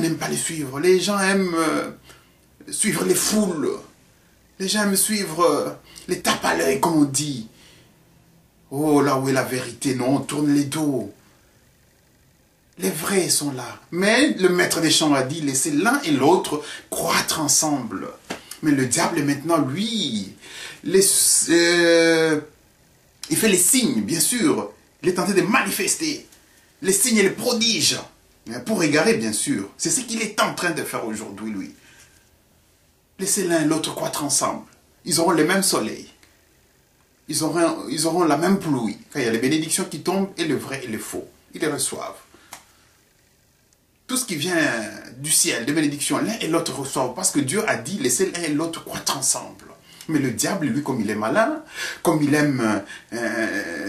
n'aime pas les suivre. Les gens aiment suivre les foules. Les gens aiment suivre les tapes à l'œil, comme on dit. Oh, là où est la vérité, non, on tourne les dos. Les vrais sont là. Mais le maître des chants a dit, laissez l'un et l'autre croître ensemble. Mais le diable, maintenant, lui, il fait les signes, bien sûr. Il est tenté de manifester les signes et les prodiges. Pour égarer, bien sûr. C'est ce qu'il est en train de faire aujourd'hui, lui. Laissez l'un et l'autre croître ensemble. Ils auront le même soleil. Ils auront la même pluie. Quand il y a les bénédictions qui tombent, et le vrai et le faux. Ils les reçoivent. Tout ce qui vient du ciel, des bénédictions, l'un et l'autre reçoivent. Parce que Dieu a dit, laissez l'un et l'autre croître ensemble. Mais le diable, lui, comme il est malin, comme il aime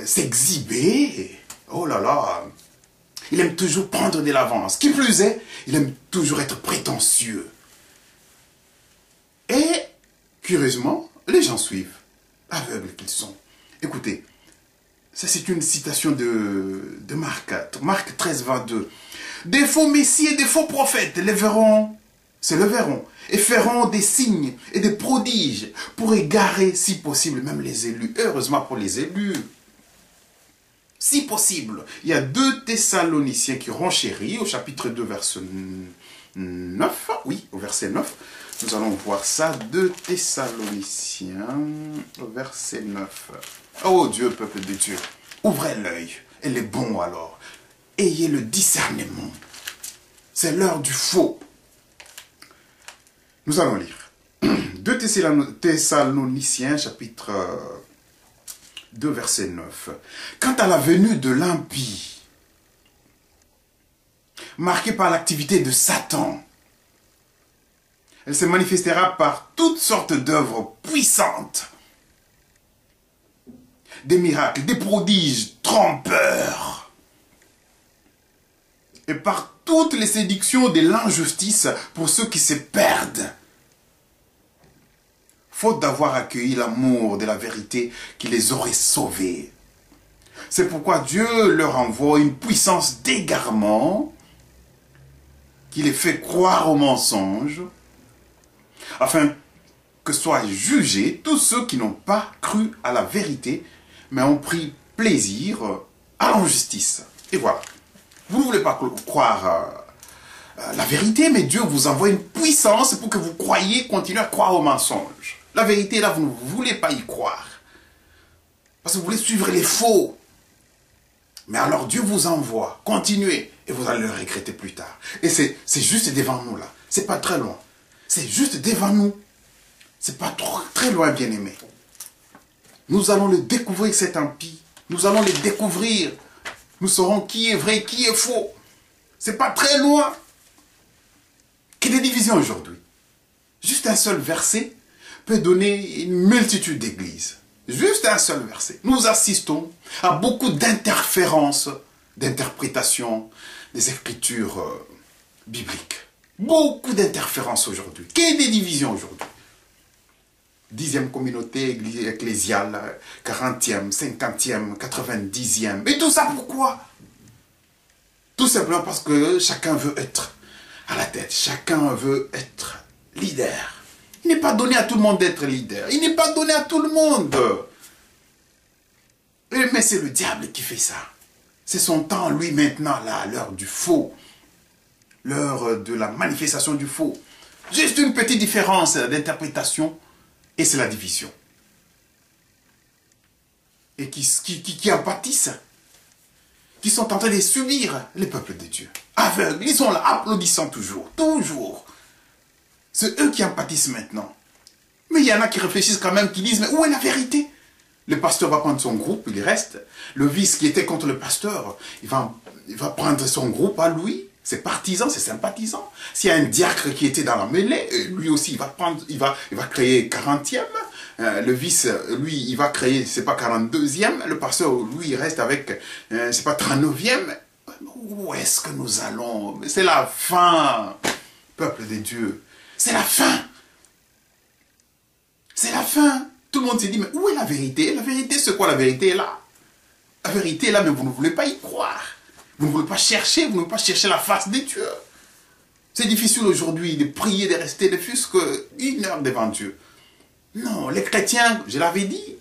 s'exhiber, oh là là, il aime toujours prendre de l'avance. Qui plus est, il aime toujours être prétentieux. Et, curieusement, les gens suivent, aveugles qu'ils sont. Écoutez, ça c'est une citation de Marc 13, 22. Des faux messies et des faux prophètes se leveront et feront des signes et des prodiges pour égarer, si possible, même les élus. Heureusement pour les élus. Si possible, il y a 2 Thessaloniciens qui renchérit au chapitre 2, verset 9. Oui, au verset 9. Nous allons voir ça. 2 Thessaloniciens, verset 9. Oh Dieu, peuple de Dieu, ouvrez l'œil. Elle est bon alors. Ayez le discernement. C'est l'heure du faux. Nous allons lire. 2 Thessaloniciens, chapitre 2, verset 9. Quant à la venue de l'impie, marquée par l'activité de Satan, elle se manifestera par toutes sortes d'œuvres puissantes, des miracles, des prodiges trompeurs, et par toutes les séductions de l'injustice pour ceux qui se perdent, faute d'avoir accueilli l'amour de la vérité qui les aurait sauvés. C'est pourquoi Dieu leur envoie une puissance d'égarement qui les fait croire au mensonge, afin que soient jugés tous ceux qui n'ont pas cru à la vérité, mais ont pris plaisir à l'injustice. Et voilà. Vous ne voulez pas croire la vérité, mais Dieu vous envoie une puissance pour que vous croyiez, continuez à croire au mensonge. La vérité, là, vous ne voulez pas y croire. Parce que vous voulez suivre les faux. Mais alors Dieu vous envoie. Continuez. Et vous allez le regretter plus tard. Et c'est juste devant nous, là. C'est pas très loin. C'est juste devant nous. C'est pas très loin, bien-aimé. Nous allons le découvrir, cet impie. Nous allons le découvrir. Nous saurons qui est vrai, qui est faux. C'est pas très loin. Qu'il y ait des divisions aujourd'hui. Juste un seul verset peut donner une multitude d'églises. Juste un seul verset. Nous assistons à beaucoup d'interférences, d'interprétations des écritures bibliques. Beaucoup d'interférences aujourd'hui. Qu'il y ait des divisions aujourd'hui. 10e communauté ecclésiale, 40e, 50e, 90e. Et tout ça pourquoi? Tout simplement parce que chacun veut être à la tête. Chacun veut être leader. Il n'est pas donné à tout le monde d'être leader. Il n'est pas donné à tout le monde. Mais c'est le diable qui fait ça. C'est son temps, lui, maintenant, là, l'heure du faux. L'heure de la manifestation du faux. Juste une petite différence d'interprétation. Et c'est la division. Et qui en pâtissent. Qui sont en train de subir les peuples de Dieu. Aveugles, ils sont là, applaudissant toujours. Toujours. C'est eux qui en pâtissent maintenant. Mais il y en a qui réfléchissent quand même, qui disent, mais où est la vérité? Le pasteur va prendre son groupe, il reste. Le vice qui était contre le pasteur, il va prendre son groupe à lui. Ses partisans, ses sympathisants. S'il y a un diacre qui était dans la mêlée, lui aussi, il va créer 40e. Le vice, lui, il va créer, c'est pas 42e. Le pasteur, lui, il reste avec, c'est pas 39e. Où est-ce que nous allons? C'est la fin, peuple de Dieu. C'est la fin. C'est la fin. Tout le monde s'est dit, mais où est la vérité? La vérité, c'est quoi la vérité est là? La vérité est là, mais vous ne voulez pas y croire. Vous ne voulez pas chercher, vous ne voulez pas chercher la face de Dieu. C'est difficile aujourd'hui de prier, de rester ne fût-ce qu'une heure devant Dieu. Non, les chrétiens, je l'avais dit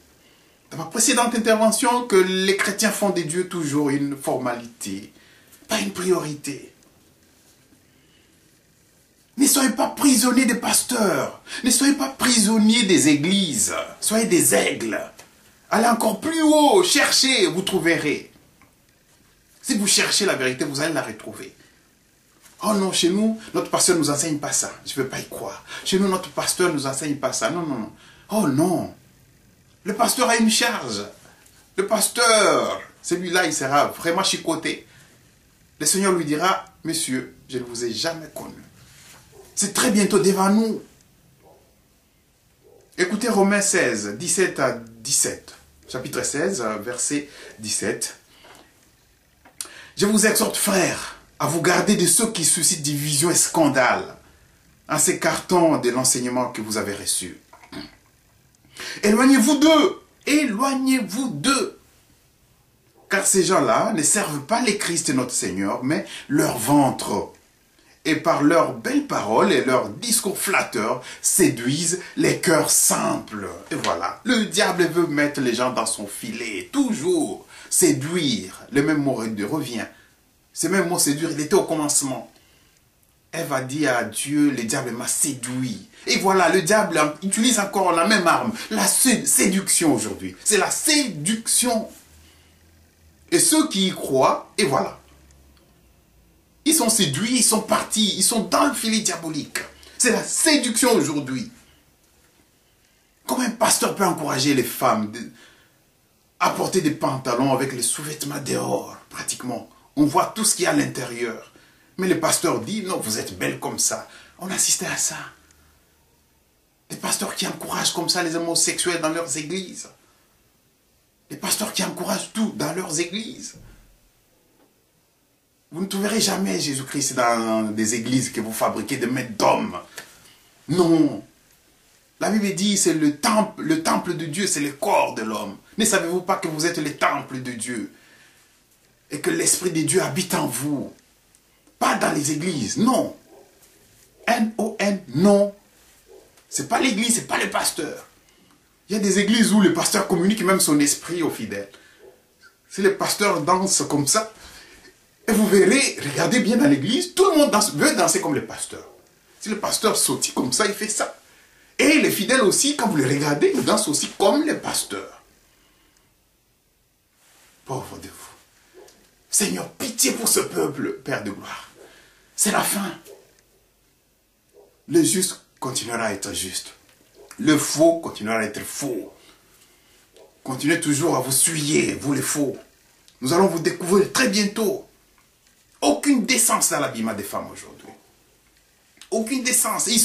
dans ma précédente intervention, que les chrétiens font de Dieu toujours une formalité, pas une priorité. Ne soyez pas prisonniers des pasteurs, ne soyez pas prisonniers des églises, soyez des aigles. Allez encore plus haut, cherchez, vous trouverez. Si vous cherchez la vérité, vous allez la retrouver. Oh non, chez nous, notre pasteur ne nous enseigne pas ça. Je ne veux pas y croire. Chez nous, notre pasteur ne nous enseigne pas ça. Non, non, non. Oh non. Le pasteur a une charge. Le pasteur, celui-là, il sera vraiment chicoté. Le Seigneur lui dira, monsieur, je ne vous ai jamais connu. C'est très bientôt devant nous. Écoutez Romains 16, 17 à 17. Chapitre 16, verset 17. Je vous exhorte, frères, à vous garder de ceux qui suscitent division et scandale, en s'écartant de l'enseignement que vous avez reçu. Éloignez-vous d'eux, éloignez-vous d'eux. Car ces gens-là ne servent pas les Christ et notre Seigneur, mais leur ventre. Et par leurs belles paroles et leurs discours flatteurs, séduisent les cœurs simples. Et voilà, le diable veut mettre les gens dans son filet, toujours séduire. Le même mot revient. Ce même mot séduire, il était au commencement. Ève a dit à Dieu, le diable m'a séduit. Et voilà, le diable utilise encore la même arme, la séduction aujourd'hui. C'est la séduction. Et ceux qui y croient, et voilà. Ils sont séduits, ils sont partis, ils sont dans le filet diabolique. C'est la séduction aujourd'hui. Comment un pasteur peut encourager les femmes à porter des pantalons avec les sous-vêtements dehors, pratiquement? On voit tout ce qu'il y a à l'intérieur. Mais le pasteur dit, non, vous êtes belle comme ça. On assistait à ça. Les pasteurs qui encouragent comme ça les homosexuels dans leurs églises. Les pasteurs qui encouragent tout dans leurs églises. Vous ne trouverez jamais Jésus-Christ dans des églises que vous fabriquez de maîtres d'hommes. Non. La Bible dit, c'est le temple de Dieu, c'est le corps de l'homme. Ne savez-vous pas que vous êtes le temple de Dieu? Et que l'Esprit de Dieu habite en vous. Pas dans les églises, non. N-O-N, non. C'est pas l'église, c'est pas le pasteur. Il y a des églises où le pasteur communique même son esprit aux fidèles. Si le pasteur danse comme ça, et vous verrez, regardez bien dans l'église, tout le monde veut danser comme le pasteur. Si le pasteur sautille comme ça, il fait ça. Et les fidèles aussi, quand vous les regardez, ils dansent aussi comme le pasteur. Pauvre de vous. Seigneur, pitié pour ce peuple, Père de gloire. C'est la fin. Le juste continuera à être juste. Le faux continuera à être faux. Continuez toujours à vous souiller, vous les faux. Nous allons vous découvrir très bientôt. Aucune décence dans l'habillement des femmes aujourd'hui. Aucune décence. Ils sont